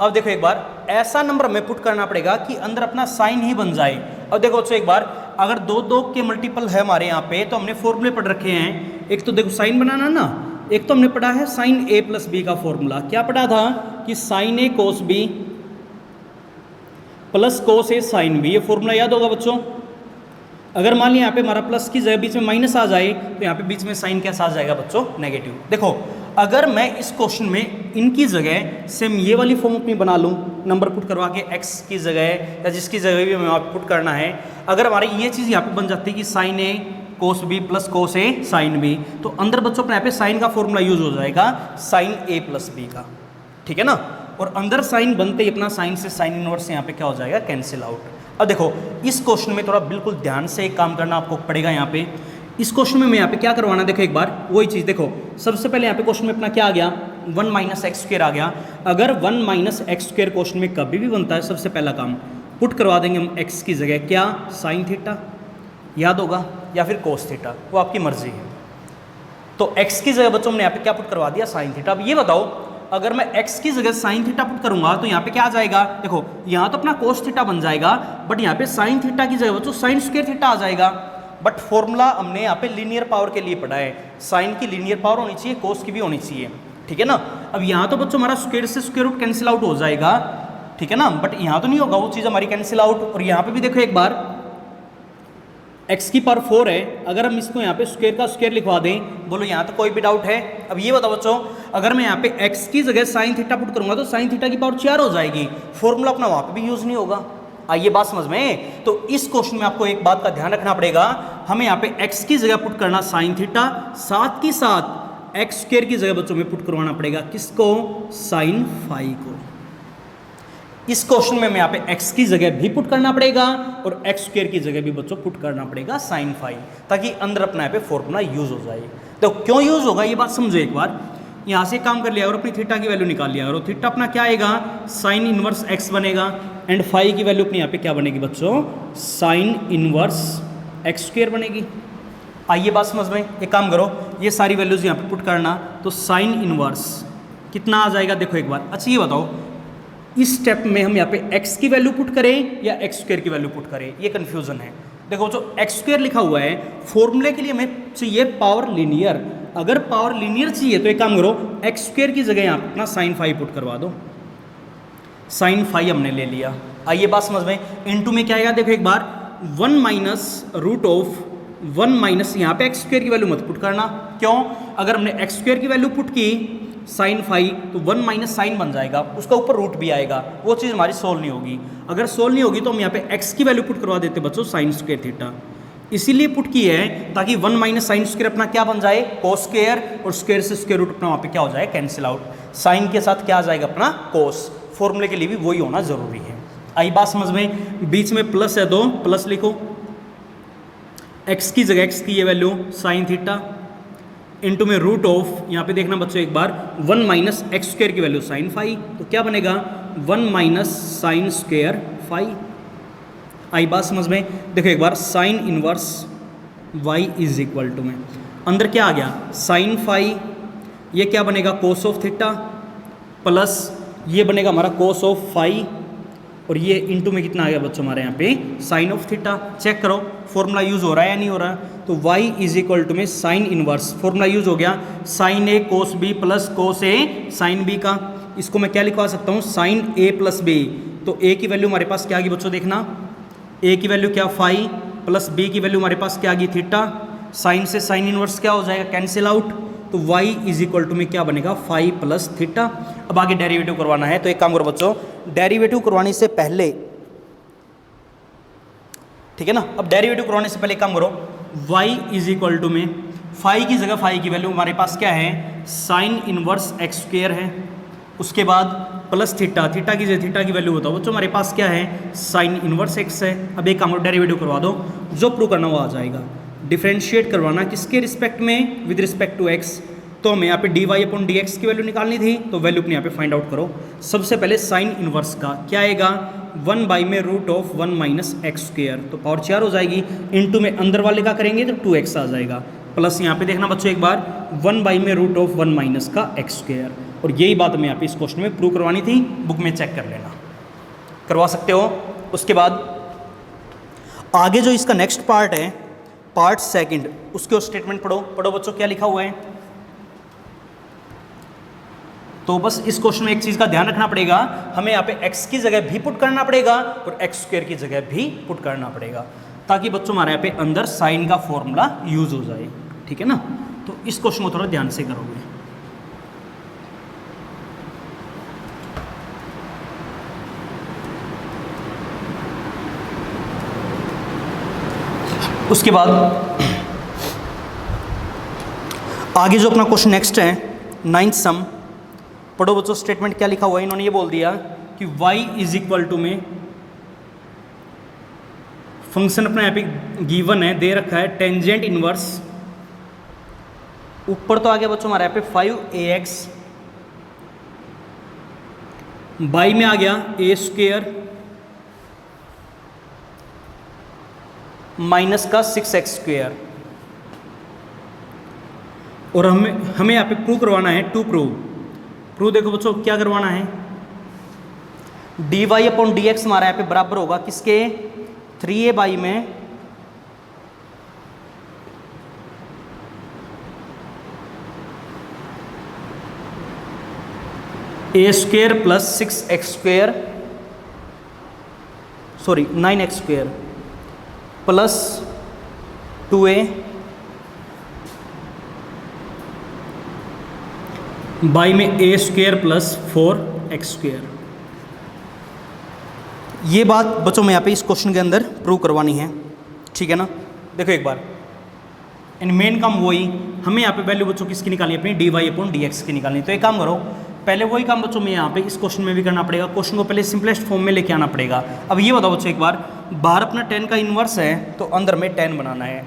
अब देखो एक बार ऐसा नंबर हमें पुट करना पड़ेगा कि अंदर अपना साइन ही बन जाए। अब देखो बच्चों एक बार, अगर 2 के मल्टीपल है हमारे यहाँ पे तो हमने फॉर्मूले पढ़ रखे हैं। एक तो देखो साइन बनाना ना, एक तो हमने पढ़ा है साइन ए प्लस बी का फॉर्मूला। क्या पढ़ा था कि sign A cos B plus cos A sine B, ये फॉर्मूला याद होगा बच्चों। अगर मान लिया यहाँ पे हमारा प्लस की जगह बीच में माइनस आ जाए तो यहाँ पे बीच में साइन कैसा आ जाएगा बच्चों, नेगेटिव। देखो अगर मैं इस क्वेश्चन में इनकी जगह सेम ये वाली फॉर्म अपनी बना लूँ, नंबर पुट करवा के एक्स की जगह या जिसकी जगह भी हमें पुट करना है, अगर हमारी ये चीज़ यहाँ पे बन जाती है कि sign A cos B plus cos A sine B, तो अंदर बच्चों अपने यहाँ पे साइन का फॉर्मूला यूज हो जाएगा साइन ए प्लस बी का, ठीक है ना। और अंदर साइन बनते ही अपना साइन से साइन इनवर्स यहाँ पे क्या हो जाएगा, कैंसिल आउट। अब देखो इस क्वेश्चन में थोड़ा बिल्कुल ध्यान से एक काम करना आपको पड़ेगा। यहाँ पे इस क्वेश्चन में मैं यहाँ पे क्या करवाना, देखो एक बार वही चीज़ देखो। सबसे पहले यहाँ पे क्वेश्चन में अपना क्या आ गया, 1 माइनस एक्स स्क्वेयर आ गया। अगर 1 माइनस एक्स स्क्वेयर क्वेश्चन में कभी भी बनता है, सबसे पहला काम पुट करवा देंगे हम एक्स की जगह क्या, साइन थीटा याद होगा, या फिर कोस थीटा, वो आपकी मर्जी है। तो एक्स की जगह बच्चों हमने यहाँ पे क्या पुट करवा दिया, साइन थीटा। अब ये बताओ अगर मैं x की जगह साइन थीटा पुट करूंगा तो यहाँ पे क्या आ जाएगा, देखो यहाँ तो अपना कोस थीटा बन जाएगा, बट यहाँ पे साइन थीटा की जगह बच्चों साइन स्क्वायर थीटा आ जाएगा। बट फॉर्मूला हमने यहाँ पे लीनियर पावर के लिए पढ़ा है, साइन की लीनियर पावर होनी चाहिए, कोस की भी होनी चाहिए, ठीक है ना। अब यहाँ तो बच्चों हमारा स्क्वायर से स्क्वायर रूट कैंसिल आउट हो जाएगा, ठीक है ना, बट यहाँ तो नहीं होगा वो चीज़ हमारी कैंसिल आउट। और यहाँ पे भी देखो एक बार x की पावर 4 है, अगर हम इसको यहाँ पे स्क्वायर का स्क्वायर लिखवा दें, बोलो यहाँ तो कोई भी डाउट है? अब ये बताओ बच्चों, अगर मैं यहाँ पे x की जगह साइन थीटा पुट करूंगा तो साइन थीटा की पावर 4 हो जाएगी, फॉर्मूला अपना वहाँ पे भी यूज नहीं होगा। आइए बात समझ में। तो इस क्वेश्चन में आपको एक बात का ध्यान रखना पड़ेगा, हमें यहाँ पे x की जगह पुट करना साइन थीटा, साथ के साथ एक्स स्क्वायर की जगह बच्चों में पुट करवाना पड़ेगा किसको? साइन फाई को। इस क्वेश्चन में यहाँ पे x की जगह भी पुट करना पड़ेगा और एक्स स्क्वायर की जगह भी बच्चों पुट करना पड़ेगा साइन फाई, ताकि अंदर अपना यहाँ पे फॉर्मूला यूज हो जाए। तो क्यों यूज होगा ये बात समझो एक बार। यहाँ से काम कर लिया और अपनी थीटा की वैल्यू निकाल लिया, और थीटा अपना क्या आएगा? साइन इनवर्स x बनेगा, एंड फाई की वैल्यू अपनी यहाँ पे क्या बनेगी बच्चों? साइन इनवर्स एक्स स्क्वायर बनेगी। आइए बात समझ में। एक काम करो, ये सारी वैल्यूज यहाँ पे पुट करना, तो साइन इनवर्स कितना आ जाएगा देखो एक बार। अच्छा ये बताओ, इस स्टेप में हम यहाँ पे x की वैल्यू पुट करें या एक्स स्क्वायर की वैल्यू पुट करें, ये कंफ्यूजन है। देखो जो एक्स स्क्वायर लिखा हुआ है, फॉर्मूले के लिए हमें चाहिए पावर लीनियर। अगर पावर लीनियर चाहिए तो एक काम करो, एक्स स्क्वायर की जगह यहाँ पे अपना साइन फाई पुट करवा दो। साइन फाई हमने ले लिया। आइए बात समझ में। इनटू में क्या आएगा देखो एक बार, 1 माइनस रूट ऑफ 1 माइनस, यहाँ पे एक्स स्क्वायर की वैल्यू मत पुट करना। क्यों? अगर हमने एक्स स्क्वायर की वैल्यू पुट की साइन फाई तो 1 माइनस साइन बन जाएगा, उसका ऊपर रूट भी आएगा, वो चीज़ हमारी सोल्व नहीं होगी। अगर सोल्व नहीं होगी तो हम यहाँ पे x की वैल्यू पुट करवा देते बच्चों साइन स्क्वायर थीटा। इसीलिए पुट की है ताकि 1 माइनस साइन स्क्वायर अपना क्या बन जाए? कोस स्क्वायर, और स्क्वायर से स्क्वायर रूट अपना वहाँ पे क्या हो जाए? Cancel out. साइन के साथ क्या आ जाएगा अपना? कोस। फॉर्मूले के लिए भी वही होना जरूरी है। आई बात समझ में। बीच में प्लस है तो प्लस लिखो, x की जगह x की ये वैल्यू साइन थीटा, इनटू में रूट ऑफ, यहाँ पे देखना बच्चों एक बार, 1 माइनस एक्स स्क्वायर की वैल्यू साइन फाई, तो क्या बनेगा? 1 माइनस साइन स्क्वायर फाई। आई बात समझ में। देखो एक बार, sine inverse y is equal to में अंदर क्या आ गया? साइन फाई, ये क्या बनेगा? कोस ऑफ थीटा, प्लस ये बनेगा हमारा कोस ऑफ फाई, और ये इनटू में कितना आ गया बच्चों हमारे यहाँ पे? Sine of theta. चेक करो फॉर्मूला यूज हो रहा है या नहीं हो रहा। तो y इज इक्वल टू में साइन इनवर्स, फॉर्मूला यूज हो गया, sine A cos B plus cos A sine B का। इसको मैं क्या लिखवा सकता हूँ? Sine A plus B. तो a की वैल्यू हमारे पास क्या आ गई बच्चों? देखना, a की वैल्यू क्या? फाई, प्लस b की वैल्यू हमारे पास क्या आ गई? थीटा। साइन से साइन इनवर्स क्या हो जाएगा? Cancel out. तो y इज इक्वल टू में क्या बनेगा? Phi plus theta. अब आगे डेरिवेटिव करवाना है, तो एक काम करो बच्चों, डेरिवेटिव करवाने से पहले, ठीक है ना, अब डेरिवेटिव करवाने से पहले काम करो, y इज इक्वल टू में फाई की जगह फाई की वैल्यू हमारे पास क्या है? साइन इनवर्स एक्स स्क्वायर है, उसके बाद प्लस थीटा, थीटा की जगह थीटा की वैल्यू बताओ बच्चों हमारे पास क्या है? साइन इनवर्स एक्स है। अब एक काम करो, डेरिवेटिव करवा दो, जो प्रूव करना वो आ जाएगा। डिफरेंशिएट करवाना किसके रिस्पेक्ट में? With respect to x. तो हमें यहाँ पे d Y upon D x की वैल्यू निकालनी थी, तो वैल्यू अपने यहाँ पे फाइंड आउट करो। सबसे पहले साइन इनवर्स का क्या आएगा? 1 बाई में root of 1 minus x square, तो पावर 4 हो जाएगी। इनटू में अंदर वाले का करेंगे तो 2x आ जाएगा, प्लस यहाँ पे देखना बच्चों एक बार, 1 बाई में रूट ऑफ 1 माइनस का एक्स स्क्वायर। और यही बात हमें यहाँ पे इस क्वेश्चन में प्रूव करवानी थी, बुक में चेक कर लेना, करवा सकते हो। उसके बाद आगे जो इसका नेक्स्ट पार्ट है, पार्ट सेकंड, उसके स्टेटमेंट पढ़ो बच्चों, क्या लिखा हुआ है। तो बस इस क्वेश्चन में एक चीज़ का ध्यान रखना पड़ेगा, हमें यहाँ पे x की जगह भी पुट करना पड़ेगा और एक्स स्क्वायर की जगह भी पुट करना पड़ेगा, ताकि बच्चों हमारे यहाँ पे अंदर साइन का फॉर्मूला यूज हो जाए, ठीक है ना। तो इस क्वेश्चन को थोड़ा ध्यान से करोगे। उसके बाद आगे जो अपना क्वेश्चन नेक्स्ट है, 9th सम, पढ़ो बच्चों। स्टेटमेंट क्या लिखा हुआ है, इन्होंने ये बोल दिया कि y इज इक्वल टू में फंक्शन अपना यहाँ पे गिवन है, दे रखा है टेंजेंट इनवर्स, ऊपर तो आ गया बच्चों हमारे यहाँ पे 5ax, बाई में आ गया a स्क्वायर माइनस का 6x स्क्वायर, और हमें यहाँ पे प्रूव करवाना है, टू प्रूव देखो बच्चों क्या करवाना है, dy अपॉन डी एक्स हमारा यहाँ पे बराबर होगा किसके, 3a बाई में a square plus 6x square, sorry 9x square plus 2a by में a स्क्वेयर प्लस 4x²। ये बात बच्चों में यहाँ पे इस क्वेश्चन के अंदर प्रूव करवानी है, ठीक है ना। देखो एक बार, इन मेन काम वही, हमें यहाँ पे वैल्यू बच्चों किसकी निकालनी है, अपनी dy/dx की निकालनी। तो एक काम करो, पहले वही काम बच्चों में यहाँ पे इस क्वेश्चन में भी करना पड़ेगा। क्वेश्चन को पहले सिंपलेस्ट फॉर्म में लेके आना पड़ेगा। अब ये बताओ बच्चों एक बार, बाहर अपना 10 का इन्वर्स है तो अंदर में 10 बनाना है।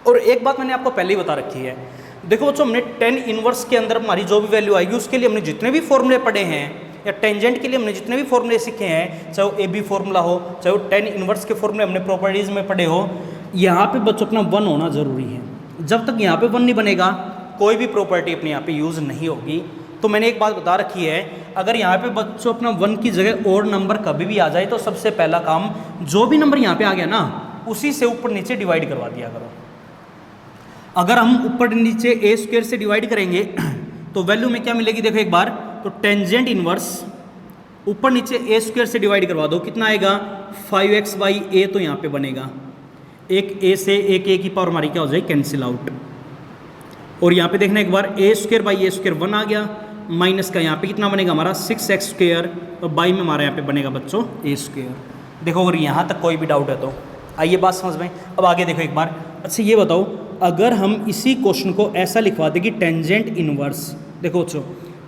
और एक बात मैंने आपको पहले ही बता रखी है, देखो बच्चों हमने 10 इन्वर्स के अंदर हमारी जो भी वैल्यू आएगी उसके लिए हमने जितने भी फॉर्मूले पढ़े हैं, या टेंजेंट के लिए हमने जितने भी फॉर्मूले सीखे हैं, चाहे वो AB फॉर्मूला हो, चाहे वो 10 इन्वर्स के फॉर्मूले हमने प्रॉपर्टीज में पढ़े हो, यहाँ पे बच्चों अपना 1 होना जरूरी है। जब तक यहाँ पे 1 नहीं बनेगा कोई भी प्रॉपर्टी अपने यहाँ पे यूज़ नहीं होगी। तो मैंने एक बात बता रखी है, अगर यहाँ पे बच्चों अपना 1 की जगह और नंबर कभी भी आ जाए तो सबसे पहला काम, जो भी नंबर यहाँ पे आ गया ना उसी से ऊपर नीचे डिवाइड करवा दिया करो। अगर हम ऊपर नीचे a² से डिवाइड करेंगे तो वैल्यू में क्या मिलेगी, देखो एक बार, तो टेंजेंट इनवर्स ऊपर नीचे a² से डिवाइड करवा दो, कितना आएगा 5x/a। तो यहाँ पे बनेगा एक a से एक a की पावर हमारी क्या हो जाएगी, कैंसिल आउट। और यहाँ पे देखना एक बार, a² 1 आ गया, माइनस का यहाँ पे कितना बनेगा हमारा 6x², और बाई में हमारा यहाँ पे बनेगा बच्चों a²। देखो अगर यहाँ तक कोई भी डाउट है तो आइए बात समझ में। अब आगे देखो एक बार, अच्छा ये बताओ, अगर हम इसी क्वेश्चन को ऐसा लिखवा दें कि टेंजेंट इनवर्स, देखो बच्चों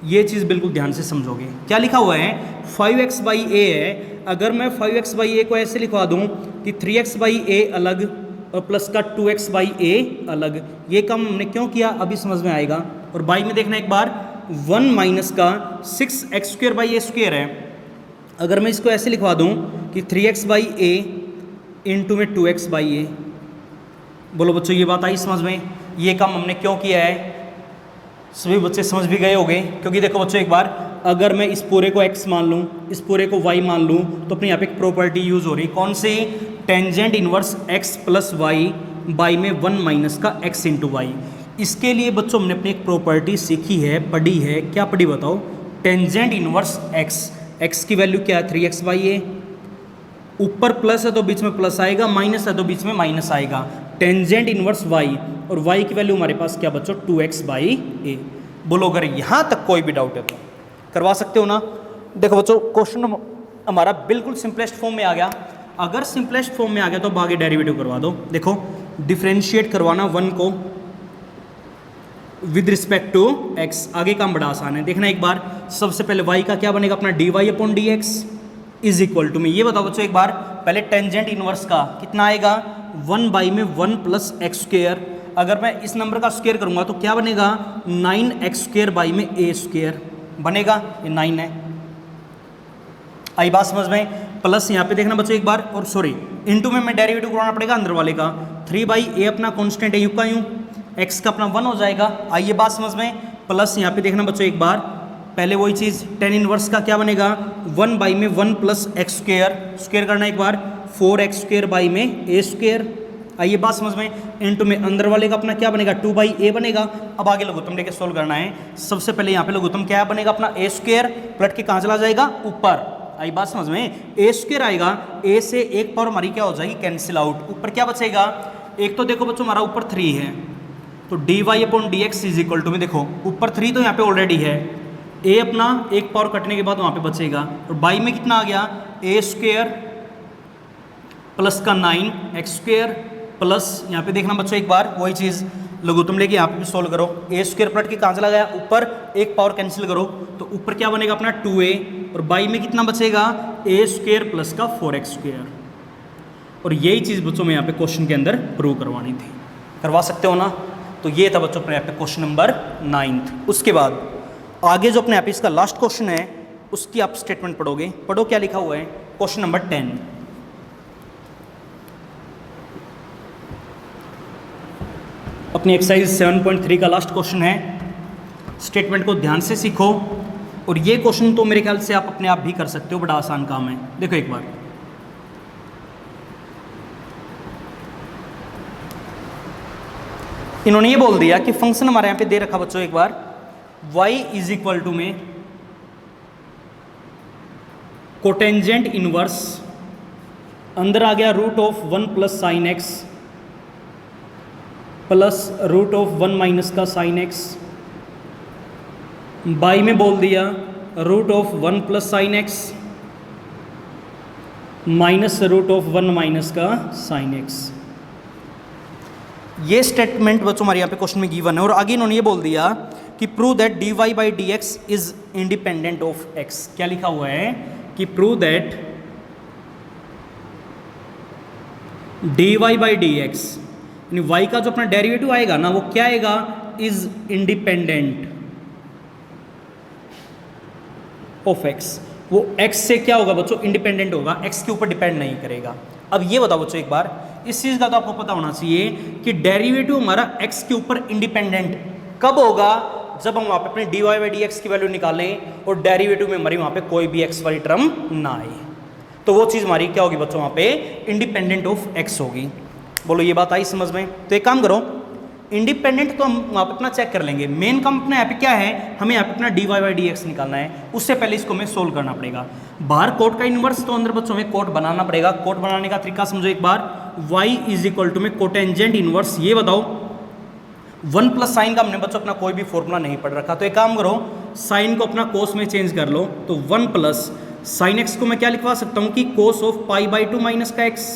ये चीज़ बिल्कुल ध्यान से समझोगे, क्या लिखा हुआ है 5x/a है। अगर मैं 5x/a को ऐसे लिखवा दूं कि 3x/a अलग और प्लस का 2x/a अलग, ये काम हमने क्यों किया अभी समझ में आएगा। और बाई में देखना एक बार, 1 माइनस का 6x² है। अगर मैं इसको ऐसे लिखवा दूं कि 3x/a इंटू में 2x/a, बोलो बच्चों ये बात आई समझ में। ये काम हमने क्यों किया है, सभी बच्चे समझ भी गए होंगे। क्योंकि देखो बच्चों एक बार, अगर मैं इस पूरे को x मान लूँ, इस पूरे को y मान लूँ, तो अपने यहाँ पे एक प्रॉपर्टी यूज हो रही, कौन सी, tangent inverse x plus y by में 1 माइनस का x इंटू वाई। इसके लिए बच्चों हमने अपनी एक प्रॉपर्टी सीखी है, पढ़ी है, क्या पढ़ी बताओ, टेंजेंट इनवर्स x की वैल्यू क्या है 3x/a, ऊपर प्लस है तो बीच में प्लस आएगा, माइनस है तो बीच में माइनस आएगा। टेंजेंट इनवर्स y, और y की वैल्यू हमारे पास क्या बच्चों 2x/a। बोलो अगर यहाँ तक कोई भी डाउट है तो करवा सकते हो ना। देखो बच्चों क्वेश्चन हमारा बिल्कुल सिंपलेस्ट फॉर्म में आ गया। अगर सिंपलेस्ट फॉर्म में आ गया तो आगे डेरिवेटिव करवा दो। देखो डिफरेंशिएट करवाना 1 को विद रिस्पेक्ट टू x, आगे काम बड़ा आसान है। देखना एक बार, सबसे पहले y का क्या बनेगा अपना dy/dx इज इक्वल टू में, ये बताओ बच्चों एक बार, पहले टेंजेंट इनवर्स का कितना आएगा 1 बाई में 1 प्लस x²। अगर मैं इस नंबर का स्क्वायर करूंगा तो क्या बनेगा 9x² बाई में a² बनेगा, ये 9 है। आई बात समझ में। प्लस यहाँ पे देखना बच्चों एक बार, और सॉरी इनटू में मैं डेरिवेटिव करवाना पड़ेगा अंदर वाले का, 3/a अपना कांस्टेंट है यूं का यूं, x का अपना 1 हो जाएगा। आइए बात समझ में। प्लस यहाँ पे देखना बच्चों एक बार, पहले वही चीज़, टेन इनवर्स का क्या बनेगा 1 बाई में 1 प्लस x², स्क्वायर करना एक बार 4x² बाई में a²। आइए बात समझ में। इनटू में अंदर वाले का अपना क्या बनेगा 2/a बनेगा। अब आगे लघुत्तम लेके सोल्व करना है। सबसे पहले यहाँ पे लघुत्तम क्या बनेगा अपना a², पलट के कहाँ चला जाएगा ऊपर। आई बात समझ में, a² आएगा, a से एक पावर हमारी क्या हो जाएगी कैंसिल आउट, ऊपर क्या बचेगा, एक तो देखो बच्चों हमारा ऊपर 3 है तो dy/dx इज इक्वल टू में, देखो ऊपर 3 तो यहाँ पे ऑलरेडी है, a अपना एक पावर कटने के बाद वहाँ पे बचेगा, और बाई में कितना आ गया a² प्लस का 9x² प्लस यहाँ पे देखना बच्चों एक बार वही चीज़, लघुत्तम लेके यहाँ पे भी सोल्व करो, a² पलट के कहाँ चला गया ऊपर, एक पावर कैंसिल करो तो ऊपर क्या बनेगा अपना 2a, और बाई में कितना बचेगा a² प्लस का 4x²। और यही चीज़ बच्चों में यहाँ पे क्वेश्चन के अंदर प्रूव करवानी थी, करवा सकते हो ना। तो ये था बच्चों अपने यहाँ पे क्वेश्चन नंबर 9। उसके बाद आगे जो अपने यहाँ पे इसका लास्ट क्वेश्चन है उसकी आप स्टेटमेंट पढ़ोगे, पढ़ो क्या लिखा हुआ है, क्वेश्चन नंबर 10। अपनी एक्सरसाइज 7.3 का लास्ट क्वेश्चन है। स्टेटमेंट को ध्यान से सीखो, और ये क्वेश्चन तो मेरे ख्याल से आप अपने आप भी कर सकते हो, बड़ा आसान काम है। देखो एक बार, इन्होंने ये बोल दिया कि फंक्शन हमारे यहाँ पे दे रखा बच्चों एक बार, y इज इक्वल टू में कोटेंजेंट इनवर्स, अंदर आ गया √1 plus sine x plus root of 1 minus का साइन एक्स, बाई में बोल दिया root of 1 plus sine x minus root of 1 minus का साइन एक्स। ये स्टेटमेंट बच्चों हमारे यहाँ पे क्वेश्चन में गिवन है। और आगे इन्होंने ये बोल दिया कि prove that D Y by D x is independent of x. क्या लिखा हुआ है कि prove that D Y by D x, यानी वाई का जो अपना डेरिवेटिव आएगा ना वो क्या आएगा, इज इंडिपेंडेंट ऑफ एक्स। वो एक्स से क्या होगा बच्चों, इंडिपेंडेंट होगा, एक्स के ऊपर डिपेंड नहीं करेगा। अब ये बताओ बच्चों एक बार, इस चीज़ का तो आपको पता होना चाहिए कि डेरिवेटिव हमारा एक्स के ऊपर इंडिपेंडेंट कब होगा, जब हम वहाँ पे अपने d Y by D x की वैल्यू निकालें और डेरिवेटिव में हमारी वहाँ पे कोई भी एक्स वाली टर्म ना आए, तो वो चीज़ हमारी क्या होगी बच्चों, वहाँ पे इंडिपेंडेंट ऑफ एक्स होगी। बोलो ये बात आई समझ में। तो एक काम करो, इंडिपेंडेंट तो हम वहाँ पे अपना चेक कर लेंगे, मेन काम अपना यहाँ पे क्या है, हमें यहाँ पे अपना d Y by D x निकालना है। उससे पहले इसको हमें सोल्व करना पड़ेगा। बाहर कोट का इनवर्स, तो अंदर बच्चों हमें कोट बनाना पड़ेगा। कोट बनाने का तरीका समझो एक बार, y इज इक्वल टू में कोटेंजेंट इनवर्स। ये बताओ 1 प्लस साइन का हमने बच्चों अपना कोई भी फॉर्मूला नहीं पढ़ रखा, तो एक काम करो साइन को अपना कोस में चेंज कर लो। तो 1 प्लस साइन एक्स को मैं क्या लिखवा सकता हूँ कि cos of pi by 2 minus का x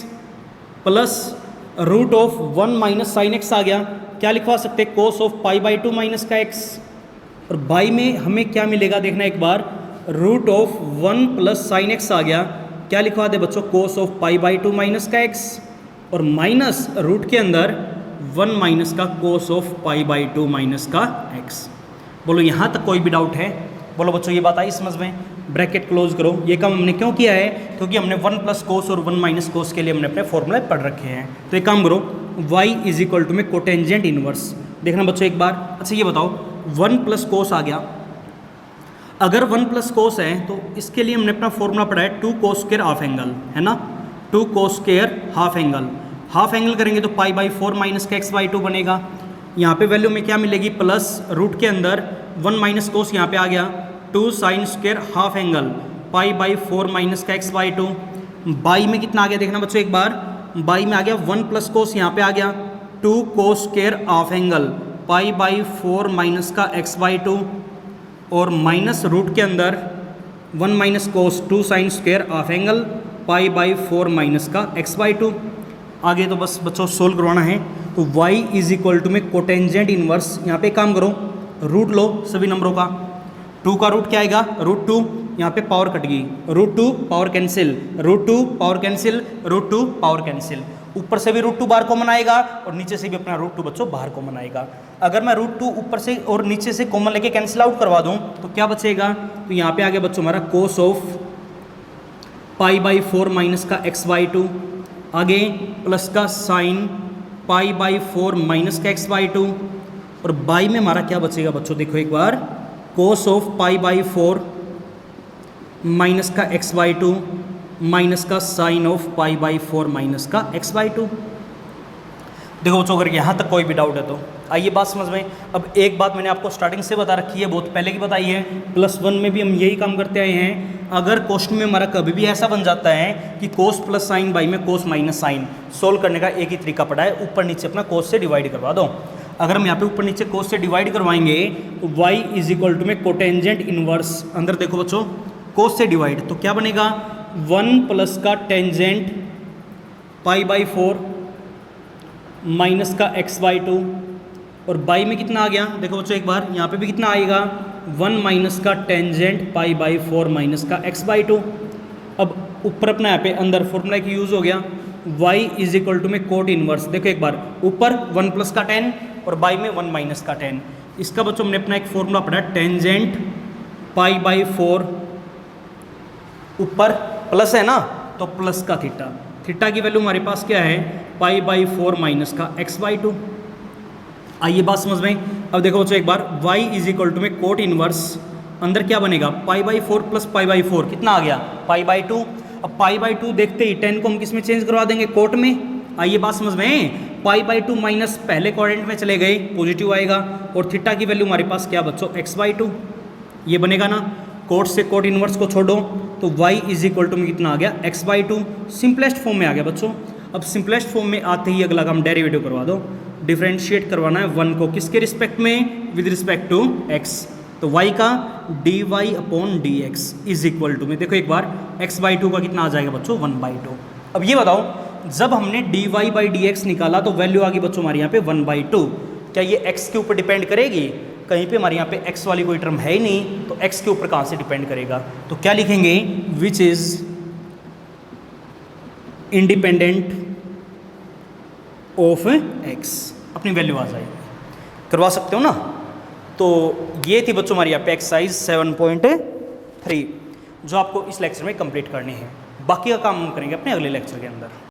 plus root of 1 minus sine x आ गया, क्या लिखवा सकते हैं, cos of pi by 2 minus का एक्स। और बाई में हमें क्या मिलेगा देखना एक बार, root of 1 plus sine x आ गया, क्या लिखवा दे बच्चों, cos of pi by 2 minus का एक्स, और माइनस रूट के अंदर 1 माइनस का कोस ऑफ पाई बाई 2 माइनस का एक्स। बोलो यहाँ तक कोई भी डाउट है? बोलो बच्चों ये बात आई समझ में। ब्रैकेट क्लोज करो। ये काम हमने क्यों किया है, क्योंकि हमने 1 प्लस कोस और 1 माइनस कोस के लिए हमने अपने फॉर्मूले पढ़ रखे हैं। तो एक काम करो, y इज इक्वल टू में कोटेंजेंट इनवर्स। देखना बच्चों एक बार, अच्छा ये बताओ 1 प्लस कोस आ गया, अगर 1 प्लस कोस है तो इसके लिए हमने अपना फॉर्मूला पढ़ा है 2 कोस स्क्वायर हाफ एंगल, है ना, 2 cos square half angle. Half angle करेंगे तो पाई बाई 4 माइनस का एक्स बाई 2 बनेगा। यहाँ पे वैल्यू में क्या मिलेगी, प्लस रूट के अंदर 1 माइनस कोस यहाँ पे आ गया, 2 sine square half angle pi by 4 minus का एक्स बाई 2। बाई में कितना आ गया देखना बच्चों एक बार, बाई में आ गया 1 प्लस कोस, यहाँ पे आ गया 2 cos square half angle pi by 4 minus का एक्स बाई 2, और माइनस रूट के अंदर 1 minus cos 2 sine square half angle pi by 4 minus का एक्स बाई 2। आगे तो बस बच्चों सोल्व करवाना है। तो y इज इक्वल टू में कोटेंजेंट इनवर्स, यहाँ पे काम करो रूट लो सभी नंबरों का, 2 का रूट क्या आएगा, रूट 2, यहाँ पे पावर कट गई, root 2 power cancel, root 2 power cancel, root 2 power cancel. ऊपर से भी रूट 2 बाहर कॉमन आएगा और नीचे से भी अपना रूट 2 बच्चों बाहर कॉमन आएगा। अगर मैं रूट 2 ऊपर से और नीचे से कॉमन लेके कैंसिल आउट करवा दूँ तो क्या बचेगा, तो यहाँ पे आ गया बच्चों हमारा कोस ऑफ पाई बाई 4 माइनस का एक्स बाई 2, आगे प्लस का साइन पाई बाई 4 माइनस का एक्स बाई 2, और बाई में हमारा क्या बचेगा बच्चों देखो एक बार, cos of pi by 4 minus का एक्स बाई 2 माइनस का sine of pi by 4 minus का एक्स बाई 2। देखो बच्चों अगर यहाँ तक कोई भी डाउट है तो आइए बात समझ में। अब एक बात मैंने आपको स्टार्टिंग से बता रखी है, बहुत पहले की बताई है, +1 में भी हम यही काम करते आए हैं। अगर क्वेश्चन में हमारा कभी भी ऐसा बन जाता है कि कोस प्लस साइन बाई में कोस माइनस साइन, सोल्व करने का एक ही तरीका पड़ा है, ऊपर नीचे अपना कोस से डिवाइड करवा दो। अगर हम यहाँ पे ऊपर नीचे कोस से डिवाइड करवाएंगे तो y इज इक्वल टू में कोटेंजेंट इनवर्स, अंदर देखो बच्चों कोस से डिवाइड, तो क्या बनेगा 1 प्लस का टेंजेंट पाई बाई 4 माइनस का एक्स बाई 2, और बाई में कितना आ गया देखो बच्चों एक बार, यहाँ पे भी कितना आएगा 1 माइनस का टेंजेंट पाई बाई 4 माइनस का एक्स बाई 2। अब ऊपर अपना यहाँ पे अंदर फॉर्मूला की यूज़ हो गया, y इज इक्वल टू में कोट इनवर्स। देखो एक बार ऊपर 1 प्लस का 10 और बाई में 1 माइनस का 10, इसका बच्चों हमने अपना एक फॉर्मूला पढ़ा टेंजेंट पाई बाई 4, ऊपर प्लस है ना तो प्लस का थीटा, थीटा की वैल्यू हमारे पास क्या है पाई बाई 4 माइनस का एक्स बाई 2। आइए बात समझ में। अब देखो बच्चों एक बार y इज इक्वल टू में कोट इनवर्स, अंदर क्या बनेगा पाई बाई 4 प्लस पाई बाई 4 कितना आ गया पाई बाई 2। अब पाई बाई 2 देखते ही 10 को हम किस में चेंज करवा देंगे, कोट में। आइए बात समझ में, पाई बाई 2 माइनस पहले क्वाड्रेंट में चले गए, पॉजिटिव आएगा, और थीटा की वैल्यू हमारे पास क्या बच्चों एक्स बाई 2, ये बनेगा ना। कोट से कोट इनवर्स को छोड़ो तो y इज इक्वल टू में कितना आ गया एक्स बाई 2, सिंपलेस्ट फॉर्म में आ गया बच्चों। अब सिंपलेस्ट फॉर्म में आते ही अगला काम डेरिवेटिव करवा दो, डिफ्रेंशिएट करवाना है 1 को किसके रिस्पेक्ट में, विद रिस्पेक्ट टू x। तो y का dy/dx इज इक्वल टू में, देखो एक बार x/2 का कितना आ जाएगा बच्चों, 1/2। अब ये बताओ, जब हमने dy/dx निकाला तो वैल्यू आ गई बच्चों हमारे यहाँ पे 1/2। क्या ये x के ऊपर डिपेंड करेगी? कहीं पे हमारे यहाँ पे x वाली कोई टर्म है ही नहीं, तो x के ऊपर कहाँ से डिपेंड करेगा? तो क्या लिखेंगे, which is independent of x, अपनी वैल्यू आ जाएगी। करवा सकते हो ना। तो ये थी बच्चों हमारी यहाँ पे एक्सरसाइज 7.3 जो आपको इस लेक्चर में कंप्लीट करनी है। बाकी का काम हम करेंगे अपने अगले लेक्चर के अंदर।